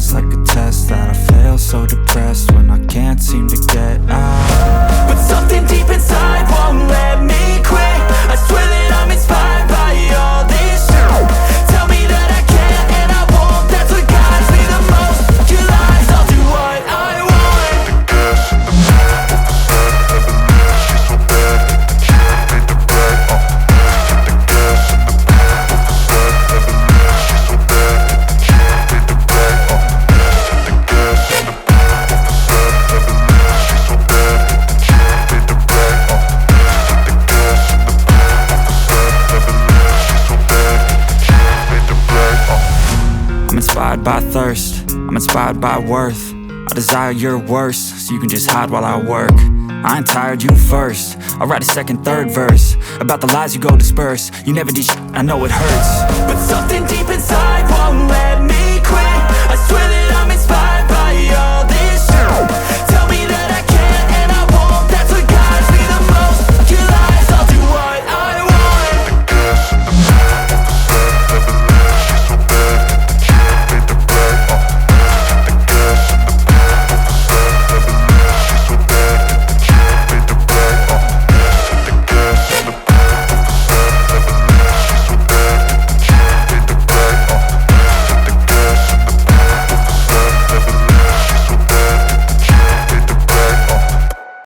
almost like a test that I fail, so depressed when I can't seem to get out. But something deep inside won't let me quit. I swear that I'm inspired by all this shit. Tell me that I can't and I won't. That's what guides me the most. Your lies, I'll do what I want. The gas in the back of the sun, never leave. She's so bad, the kid made the right. The gas in the back of the sun, never leave. She's so bad, the kid made the right. The gas in the back of the sun, never leave. She's so bad, the kid made the right. The gas in the back of the sun, never leave. She's so bad, the kid made the right. I'm inspired by thirst, I'm inspired by worth. I desire your worst, so you can just hide while I work. I ain't tired, you first. I'll write a second, third verse about the lies you go disperse. You never did shit, I know it hurts. But something